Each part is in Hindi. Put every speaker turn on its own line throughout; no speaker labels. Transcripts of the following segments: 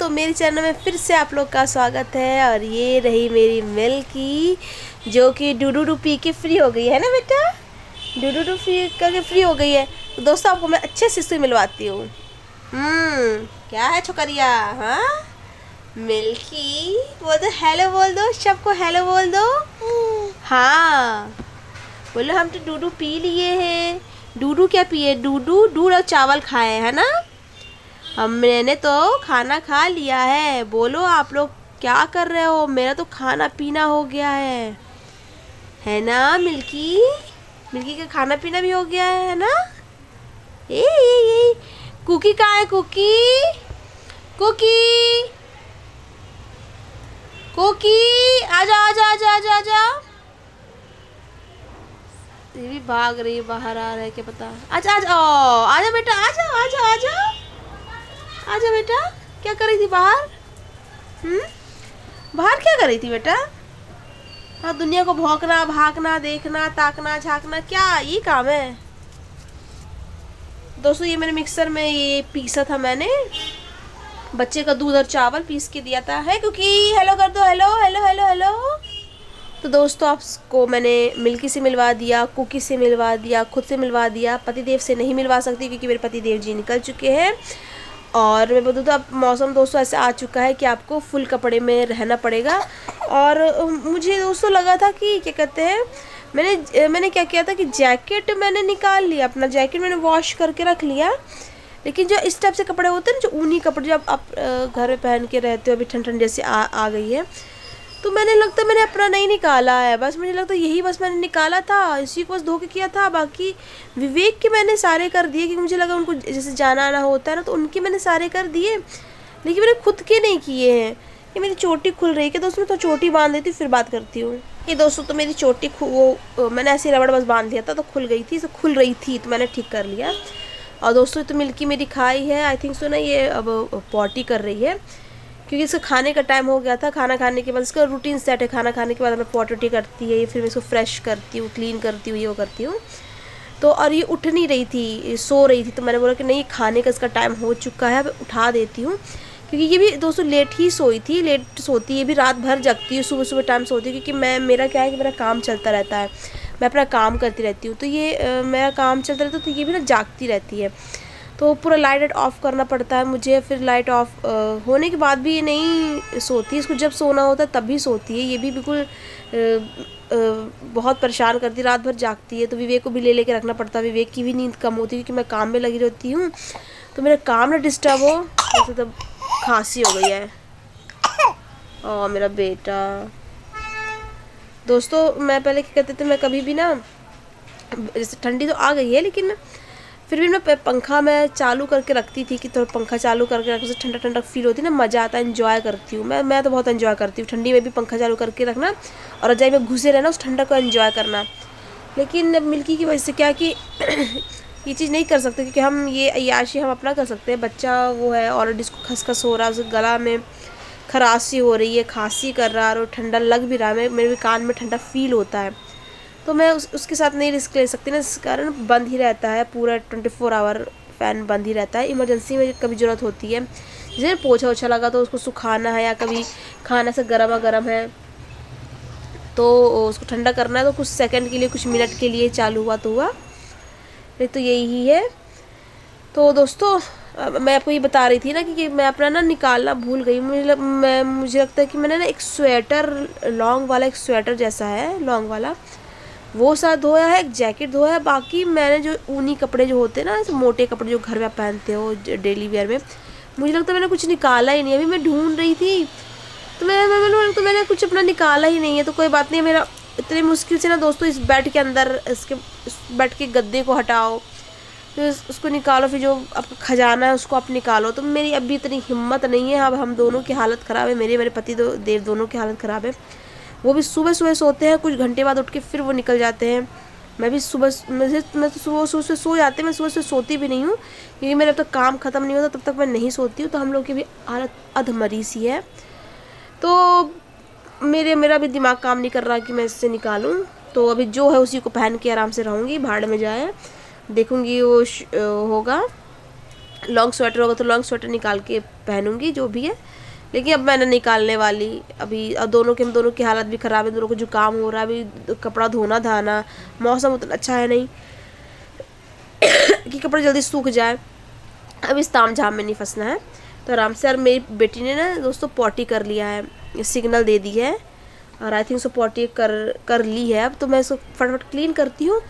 दोस्तों, मेरे चैनल में फिर से आप लोग का स्वागत है। और ये रही मेरी मिल्की, जो कि डूडू पी के फ्री हो गई है ना बेटा। डूडू पी करके फ्री हो गई है। तो दोस्तों, आपको मैं अच्छे से इससे मिलवाती हूँ। क्या है छोकरिया? हाँ मिल्की, बोल दो हेलो, बोल दो सबको हेलो बोल दो। हाँ बोलो, हम तो डूडू पी लिए हैं। डूडू क्या पिए? डूडू दूध और चावल खाए है ना। मैंने तो खाना खा लिया है। बोलो आप लोग क्या कर रहे हो? मेरा तो खाना पीना हो गया है ना मिल्की? मिल्की का खाना पीना भी हो गया है ना। ए कुकी कहाँ है? कुकी कुकी कुकी, आजा आजा आजा आजा आजा। ये भी भाग रही है, बाहर आ रहा है क्या पता। आजा आजा आजा बेटा, आजा आजा आजा आजा बेटा। क्या कर रही थी बाहर? बाहर क्या कर रही थी बेटा? हाँ, दुनिया को भौंकना, भागना, देखना, ताकना, झांकना, क्या ये काम है? दोस्तों, ये मैंने मिक्सर में ये पीसा था। मैंने बच्चे का दूध और चावल पीस के दिया था। है क्योंकि हेलो कर दो, हेलो हेलो हेलो हेलो। तो दोस्तों, आपको मैंने मिल्की से मिलवा दिया, कुकी से मिलवा दिया, खुद से मिलवा दिया। पतिदेव से नहीं मिलवा सकती क्योंकि मेरे पतिदेव जी निकल चुके हैं। और मैं बता दूँ तो अब मौसम दोस्तों ऐसे आ चुका है कि आपको फुल कपड़े में रहना पड़ेगा। और मुझे दोस्तों लगा था कि क्या कहते हैं, मैंने क्या किया था कि जैकेट मैंने निकाल लिया। अपना जैकेट मैंने वॉश करके रख लिया। लेकिन जो इस टाइप से कपड़े होते हैं ना, जो ऊनी कपड़े, जो आप घर में पहन के रहते हो, अभी ठंड जैसे आ गई है, तो मैंने अपना नहीं निकाला है। बस मुझे लगता है यही बस मैंने निकाला था, इसी को बस धो के किया था। बाकी विवेक के मैंने सारे कर दिए क्योंकि मुझे लगा उनको जैसे जाना आना होता है ना, तो उनके मैंने सारे कर दिए। लेकिन मैंने खुद के नहीं किए हैं। ये मेरी चोटी खुल रही है दोस्तों, मैं तो चोटी बांध देती फिर बात करती हूँ। ये दोस्तों तो मेरी चोटी मैंने ऐसे रबड़ बस बांध दिया था तो खुल गई थी, तो खुल रही थी तो मैंने ठीक कर लिया। और दोस्तों, तो मिल्की मेरी खाई है, आई थिंक सो ना, ये अब पॉटी कर रही है क्योंकि इसका खाने का टाइम हो गया था। खाना खाने के बाद इसका रूटीन सेट है, खाना खाने के बाद हमें पॉटी करती है, फिर मैं इसको फ्रेश करती हूँ, क्लीन करती हूँ, ये वो करती हूँ। तो और ये उठ नहीं रही थी, सो रही थी। तो मैंने बोला कि नहीं, खाने का इसका टाइम हो चुका है, अब उठा देती हूँ। क्योंकि ये भी दोस्तों लेट ही सोई थी, लेट सोती है, ये भी रात भर जगती है, सुबह सुबह टाइम सोती है। क्योंकि मेरा क्या है कि मेरा काम चलता रहता है, मैं अपना काम करती रहती हूँ। तो ये मेरा काम चलता रहता है, तो ये भी ना जागती रहती है। तो पूरा लाइट ऑफ करना पड़ता है मुझे। फिर लाइट ऑफ होने के बाद भी ये नहीं सोती। इसको जब सोना होता है तभी सोती है। ये भी बिल्कुल बहुत परेशान करती है, रात भर जागती है। तो विवेक को भी ले लेके रखना पड़ता है। विवेक की भी नींद कम होती है क्योंकि मैं काम में लगी रहती हूँ, तो मेरा काम ना डिस्टर्ब हो। जैसे तब खांसी हो गई है। और मेरा बेटा दोस्तों, मैं पहले क्या कहते थे, मैं कभी भी ना, जैसे ठंडी तो आ गई है लेकिन फिर भी मैं पंखा मैं चालू करके रखती थी कि थोड़ा पंखा चालू करके रखने से ठंडा ठंडा फील होती है ना, मज़ा आता है, एंजॉय करती हूँ मैं तो बहुत एंजॉय करती हूँ ठंडी में भी पंखा चालू करके रखना और रजाई में घुसे रहना, उस ठंडा को एंजॉय करना। लेकिन मिल्की की वजह से क्या कि ये चीज़ नहीं कर सकते क्योंकि हम ये अय्याशी हम अपना कर सकते हैं। बच्चा वो है ऑलरेडी, इसको खसखस हो रहा है, उसके गला में खराशी हो रही है, खांसी कर रहा है और ठंडा लग भी रहा है, मेरे भी कान में ठंडा फील होता है। तो मैं उसके साथ नहीं रिस्क ले सकती ना, इस कारण बंद ही रहता है पूरा 24 आवर फ़ैन बंद ही रहता है। इमरजेंसी में कभी ज़रूरत होती है, जैसे पोछा ओछा लगा तो उसको सुखाना है, या कभी खाना से गर्म है तो उसको ठंडा करना है, तो कुछ सेकंड के लिए, कुछ मिनट के लिए चालू हुआ तो हुआ, नहीं तो यही है। तो दोस्तों, मैं आपको ये बता रही थी ना कि मैं अपना ना निकालना भूल गई। मुझे लगता है कि मैंने ना एक स्वेटर, लॉन्ग वाला एक स्वेटर जैसा है लॉन्ग वाला, वो साथ धोया है, एक जैकेट धोया है। बाकी मैंने जो ऊनी कपड़े जो होते हैं ना, ऐसे मोटे कपड़े जो घर में पहनते हो डेली वेयर में, मुझे लगता है मैंने कुछ निकाला ही नहीं। अभी मैं ढूंढ रही थी तो मैंने कुछ अपना निकाला ही नहीं है। तो कोई बात नहीं, मेरा इतनी मुश्किल से ना दोस्तों इस बेड के अंदर, इस बेड के गद्दे को हटाओ, फिर उसको निकालो, फिर जो आपका खजाना है उसको आप निकालो। तो मेरी अभी इतनी हिम्मत नहीं है। अब हम दोनों की हालत ख़राब है, मेरे पति देव दोनों की हालत ख़राब है। वो भी सुबह सोते हैं, कुछ घंटे बाद उठ के फिर वो निकल जाते हैं। मैं भी मैं तो सुबह से सो जाते हैं, मैं सुबह से सोती भी नहीं हूँ क्योंकि मेरा जब तक काम ख़त्म नहीं होता तब तक मैं नहीं सोती हूँ। तो हम लोग की भी हालत अधमरी सी है। तो मेरा भी दिमाग काम नहीं कर रहा कि मैं इससे निकालूँ। तो अभी जो है उसी को पहन के आराम से रहूँगी, भाड़ में जाए, देखूँगी वो होगा। लॉन्ग स्वेटर होगा तो लॉन्ग स्वेटर निकाल के पहनूंगी जो भी है। लेकिन अब मैंने निकालने वाली अभी, अब हम दोनों की हालत भी ख़राब है, दोनों को जुकाम हो रहा है, अभी कपड़ा धोना धाना, मौसम उतना अच्छा है नहीं कि कपड़े जल्दी सूख जाए। अब इस ताम झाम में नहीं फंसना है, तो आराम से। और मेरी बेटी ने ना दोस्तों पॉटी कर लिया है, सिग्नल दे दी है, और आई थिंक सो पॉटी कर ली है। अब तो मैं इसको फटाफट क्लीन करती हूँ,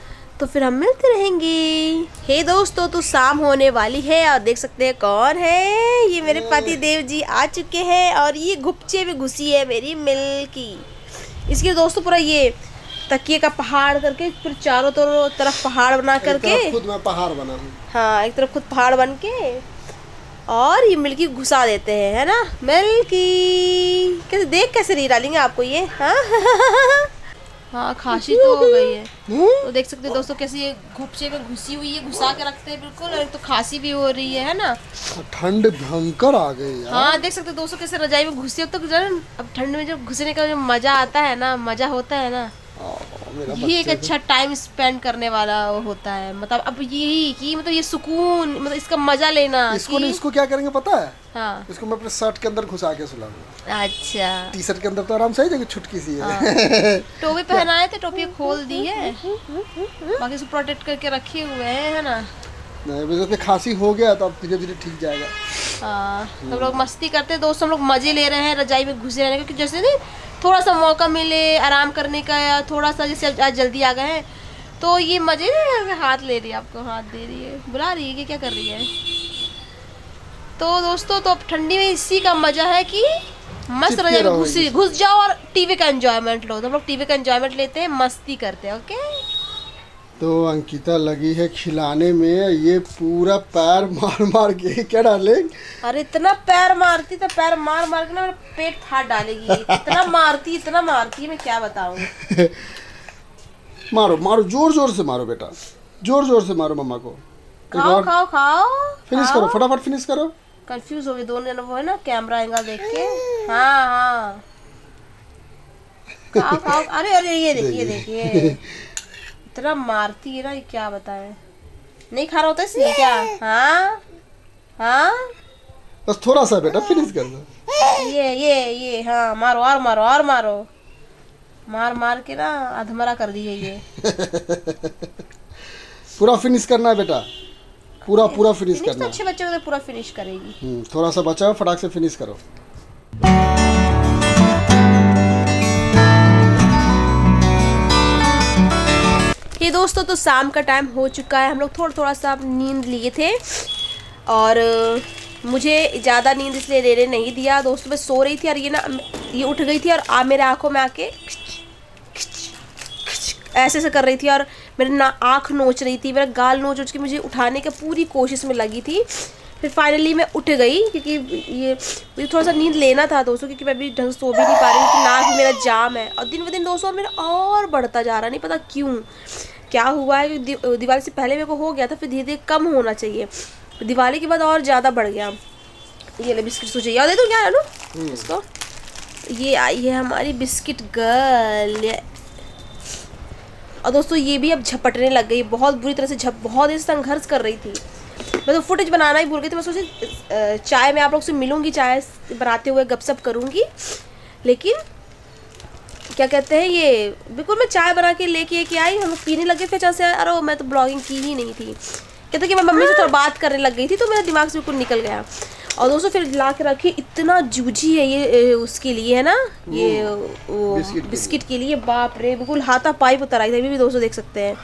तो फिर हम मिलते रहेंगे। हे दोस्तों, तो शाम होने वाली है और देख सकते हैं कौन है, ये मेरे पति देव जी आ चुके हैं। और ये घुपचे में घुसी है मेरी मिल्की। इसके दोस्तों पूरा ये तकिए का पहाड़ करके, फिर चारों तरफ पहाड़ बना करके,
खुद मैं पहाड़ बना हूँ।
हाँ, एक तरफ खुद पहाड़ बन के, और ये मिल्की घुसा देते हैं, है ना मिल्की। कैसे नहीं डालेंगे आपको ये। हाँ खांसी तो हो गई है, तो देख सकते हैं दोस्तों कैसे ये घुपचे में घुसी हुई है, घुसा के रखते हैं बिल्कुल। और तो खांसी भी हो रही है ना,
ठंड भयंकर आ गई यार।
हाँ देख सकते हैं दोस्तों कैसे रजाई में घुसी। अब अब ठंड में जब घुसने का जो मजा आता है ना, मजा होता है ना, ये एक अच्छा टाइम स्पेंड करने वाला होता है। मतलब अब यही कि मतलब ये सुकून, मतलब इसका मजा लेना।
इसको क्या करेंगे पता है?
हाँ,
इसको मैं अपने शर्ट के अंदर घुसा के सुलाऊंगा।
अच्छा,
टी शर्ट के अंदर तो आराम से ही जगह छुटकी सी है।
हाँ। टोपी पहनाए थे, टोपी खोल दी है, बाकी इसको प्रोटेक्ट करके रखे हुए हैं, है ना।
नहीं, तो खांसी हो गया तो अब धीरे धीरे ठीक जाएगा।
हाँ, हम लोग मस्ती करते हैं दोस्तों, हम लोग मजे ले रहे हैं रजाई में घुसे रहने का, क्योंकि जैसे नहीं थोड़ा सा मौका मिले आराम करने का, या थोड़ा सा जैसे आज जल्दी आ गए हैं, तो ये मजे हाथ ले रही है, आपको हाथ दे रही है, बुला रही है कि क्या कर रही है। तो दोस्तों, तो अब ठंडी में इसी का मजा है कि मस्त रजाई में घुस जाओ और टीवी का एंजॉयमेंट लो। तो हम लोग टीवी का एंजॉयमेंट लेते हैं, मस्ती करते हैं। ओके, तो
अंकिता लगी है खिलाने में, ये पूरा पैर मार मार के क्या डाले।
अरे इतना पैर मारती, तो पैर मार मार के ना मेरा पेट फाड़ डालेगी। इतना मारती है, मैं क्या बताऊं।
मारो मारो, जोर जोर से मारो बेटा, जोर जोर से मारो मम्मा को।
खाओ खाओ खाओ,
फिनिश करो, फटाफट फिनिश करो।
कंफ्यूज हो गए दोनों जन, वो है ना कैमरा एंगल देख के। हाँ हाँ, खाओ खाओ। अरे ये देखिए इतना मारती है ना, ये क्या बताएं। नहीं खा रहा होता इसलिए क्या। हाँ हाँ,
बस थोड़ा सा बेटा, फिनिश कर दो।
ये हाँ, मारो और मारो और मारो, मार मार के ना अधमरा कर दी है ये।
पूरा फिनिश करना है बेटा, पूरा फिनिश करना है।
अच्छे बच्चे को तो पूरा फिनिश करेगी।
थोड़ा सा बचा, फटाक से फिनिश करो।
ये दोस्तों, तो शाम का टाइम हो चुका है, हम लोग थोड़ा सा नींद लिए थे, और मुझे ज़्यादा नींद इसलिए लेने नहीं दिया दोस्तों। मैं सो रही थी और ये उठ गई थी, और मेरे आँखों में आके ऐसे कर रही थी, और मेरे आँख नोच रही थी, मेरा गाल नोच के मुझे उठाने की पूरी कोशिश में लगी थी। फिर फाइनली मैं उठ गई, क्योंकि ये मुझे थोड़ा सा नींद लेना था दोस्तों, क्योंकि मैं भी ढंग से सो भी नहीं पा रही थी, नाक भी मेरा जाम है। और दिन ब दिन दोस्तों मेरा और बढ़ता जा रहा, नहीं पता क्यों, क्या हुआ है। दिवाली से पहले मेरे को हो गया था, फिर धीरे धीरे कम होना चाहिए, दिवाली के बाद और ज़्यादा बढ़ गया। ये ले बिस्किट सोचे याद है, तो क्या है लो इसको। ये आई है हमारी बिस्किट गर्ल, और दोस्तों ये भी अब झपटने लग गई, बहुत बुरी तरह से बहुत ही संघर्ष कर रही थी। मैं तो फुटेज बनाना ही भूल गई थी। मैं सोची चाय में आप लोग से मिलूंगी, चाय बनाते हुए गपशप करूंगी, लेकिन क्या कहते हैं, ये बिल्कुल मैं चाय बना के लेके आई, हम पीने लगे, फिर से अरे मैं तो ब्लॉगिंग की ही नहीं थी। कहते कि मैं मम्मी से थोड़ा बात करने लग गई थी, तो मेरा दिमाग से बिल्कुल निकल गया। और दोस्तों फिर ला के रखी, इतना जूझी है ये उसके लिए, है ना, ये बिस्किट के लिए, बाप रे, बिल्कुल हाथापाई उतर आई थी। अभी भी दोस्तों देख सकते हैं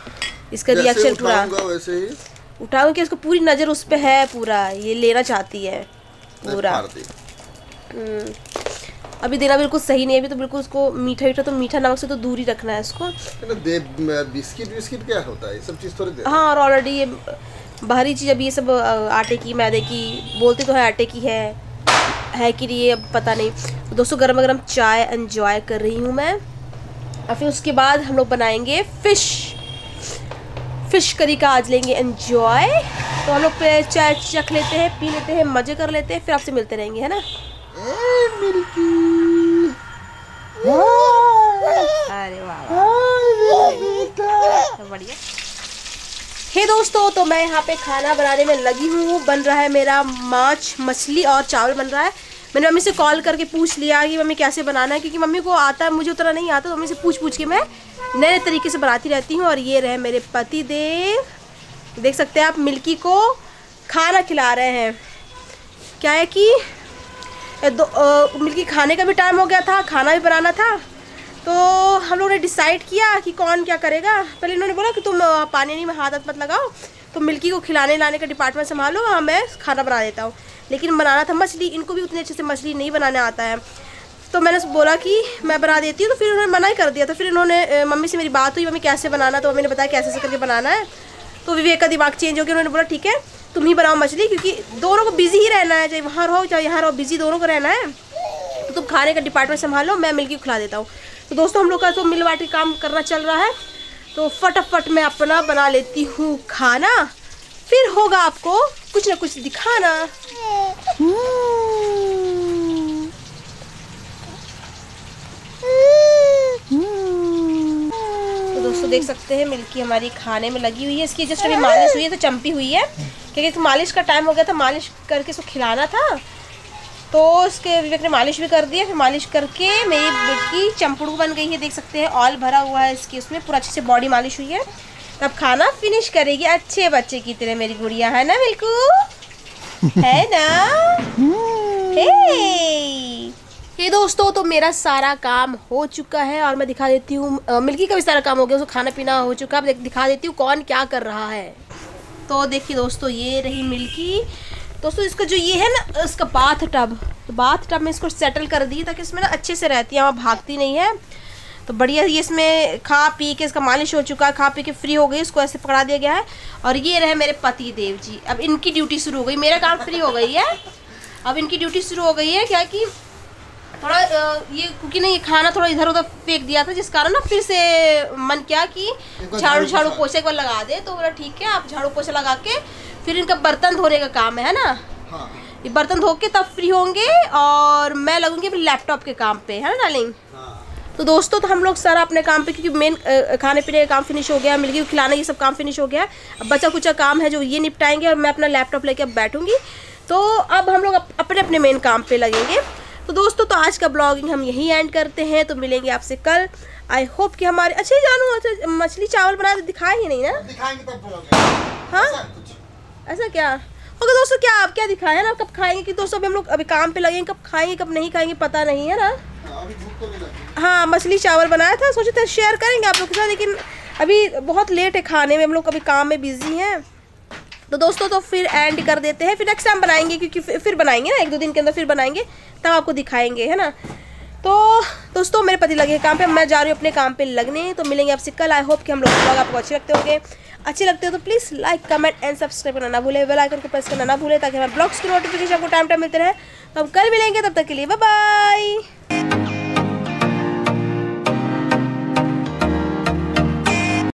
इसका रिएक्शन पूरा।
वैसे ही
उठाऊंगी कि इसको पूरी नज़र उस पर है, पूरा ये लेना चाहती है पूरा। अभी देना बिल्कुल सही नहीं है, अभी तो बिल्कुल उसको मीठा तो मीठा नमक से तो दूर ही रखना है इसको।
बिस्किट क्या होता है, ये सब चीज़ थोड़ी।
हाँ, और ऑलरेडी ये बाहरी चीज़, अभी ये सब आटे की मैदे की बोलते तो है, आटे की है कि नहीं, अब पता नहीं। तो दोस्तों गरम गरम चाय एंजॉय कर रही हूँ मैं, और फिर उसके बाद हम लोग बनाएंगे फिश करी का आज लेंगे एंजॉय। तो हम लोग चाय चख लेते हैं, पी लेते हैं, मज़े कर लेते हैं, फिर आपसे मिलते रहेंगे, है ना। अरे वाह, बढ़िया। हे दोस्तों, तो मैं यहाँ पे खाना बनाने में लगी हूँ। बन रहा है मेरा माछ, मछली और चावल बन रहा है। मैंने मम्मी से कॉल करके पूछ लिया कि मम्मी कैसे बनाना है, क्योंकि मम्मी को आता है, मुझे उतना नहीं आता। तो मम्मी से पूछ के मैं नए तरीके से बनाती रहती हूँ। और ये रहे मेरे पति देव, देख सकते हैं आप, मिल्की को खाना खिला रहे हैं। क्या है कि मिल्की खाने का भी टाइम हो गया था, खाना भी बनाना था। तो हम लोगों ने डिसाइड किया कि कौन क्या करेगा। पहले इन्होंने बोला कि तुम पानी में हाथ मत लगाओ, तुम मिल्की को खिलाने लाने का डिपार्टमेंट संभालो, हाँ मैं खाना बना देता हूँ। लेकिन बनाना था मछली, इनको भी उतने अच्छे से मछली नहीं बनाने आता है। तो मैंने बोला कि मैं बना देती हूँ, तो फिर उन्होंने मना ही कर दिया। तो फिर इन्होंने, मम्मी से मेरी बात हुई, मम्मी कैसे बनाना, तो मम्मी ने बताया कैसे करके बनाना है। तो विवेक का दिमाग चेंज हो गया, उन्होंने बोला ठीक है तुम ही बनाओ मछली, क्योंकि दोनों को बिजी ही रहना है, चाहे वहाँ रहो चाहे यहाँ रहो, बिजी दोनों को रहना है। तो तुम खाने का डिपार्टमेंट संभालो, मैं मिल्की को खिला देता हूँ। तो दोस्तों हम लोग का तो मिल बांट के काम करना चल रहा है। तो फटाफट मैं अपना बना लेती हूँ खाना, फिर होगा आपको कुछ ना कुछ दिखाना। तो दोस्तों देख सकते हैं मिल्की हमारी खाने में लगी हुई है। इसकी जस्ट अभी मालिश हुई है, तो चंपी हुई है, क्योंकि इसको मालिश का टाइम हो गया था, मालिश करके इसको खिलाना था। तो उसके विवेक ने मालिश भी कर दिया। फिर मालिश करके मेरी बेटी चंपड़ू बन गई है, देख सकते हैं ऑयल भरा हुआ है इसकी, उसमें पूरा अच्छे से बॉडी मालिश हुई है। तब खाना फिनिश करेगी अच्छे बच्चे की तरह मेरी गुड़िया, है ना मिल्कू, है ना। हे दोस्तों, तो मेरा सारा काम हो चुका है और मैं दिखा देती हूँ, मिल्की का भी सारा काम हो गया, उसको खाना पीना हो चुका है। अब दिखा देती हूँ कौन क्या कर रहा है। तो देखिए दोस्तों, ये रही मिल्की। दोस्तों इसका जो ये है ना, इसका बाथ टब, तो बाथ टब में इसको सेटल कर दी ताकि इसमें ना अच्छे से रहती है, वहाँ भागती नहीं है। तो बढ़िया, ये इसमें खा पी के इसका मालिश हो चुका है, खा पी के फ्री हो गई, इसको ऐसे पकड़ा दिया गया है। और ये रहे मेरे पति देव जी, अब इनकी ड्यूटी शुरू हो गई, मेरा काम फ्री हो गई है, अब इनकी ड्यूटी शुरू हो गई है। क्या कि थोड़ा ये क्योंकि ना ये खाना थोड़ा इधर उधर फेंक दिया था, जिस कारण ना फिर से मन किया कि झाड़ू पोछे एक बार लगा दे। तो बोला ठीक है, आप झाड़ू पोछा लगा के फिर इनका बर्तन धोने का काम है ना। हाँ। ये बर्तन धो के तब फ्री होंगे और मैं लगूंगी अपने लैपटॉप के काम पे, है ना डार्लिंग। हाँ। तो दोस्तों तो हम लोग सारा अपने काम पे, क्योंकि मेन खाने पीने का काम फिनिश हो गया, मिल्की को खिलाना ये सब काम फिनिश हो गया। अब बचा कुचा काम है जो ये निपटाएंगे और मैं अपना लैपटॉप लेके अब बैठूंगी। तो अब हम लोग अपने अपने मेन काम पे लगेंगे। तो दोस्तों तो आज का ब्लॉगिंग हम यहीं एंड करते हैं, तो मिलेंगे आपसे कल। आई होप कि हमारे अच्छे जानू अच्छा मछली चावल बनाए तो दिखाए ही नहीं ना, दिखाएंगे तब बोलोगे। हाँ ऐसा क्या ओके दोस्तों, क्या आप क्या दिखाए ना, कब खाएंगे, कि दोस्तों अभी हम लोग अभी काम पे लगेंगे, कब खाएंगे कब नहीं खाएंगे पता नहीं है ना। अभी भूख तो नहीं लगी। हाँ मछली चावल बनाया था, सोचे थे शेयर करेंगे आप लोग के साथ, लेकिन अभी बहुत लेट है खाने में, हम लोग अभी काम में बिजी हैं। तो दोस्तों तो फिर एंड कर देते हैं, फिर नेक्स्ट टाइम बनाएंगे, क्योंकि फिर बनाएंगे ना, 1-2 दिन के अंदर फिर बनाएंगे, तब आपको दिखाएंगे, है ना। तो दोस्तों मेरे पति लगे काम पे, मैं जा रही हूँ अपने काम पे लगने। तो मिलेंगे आपसे कल। आई होप कि हम लोग ब्लॉग आपको अच्छे लगते होंगे। अच्छे लगते हो तो please like comment and subscribe करना ना भूले, बेल आइकन को प्रेस करना ना भूले, ताकि हमारे ब्लॉग्स की नोटिफिकेशन आपको टाइम मिलते रहे। तो हम कल मिलेंगे, तब तक के लिए बाय बाय।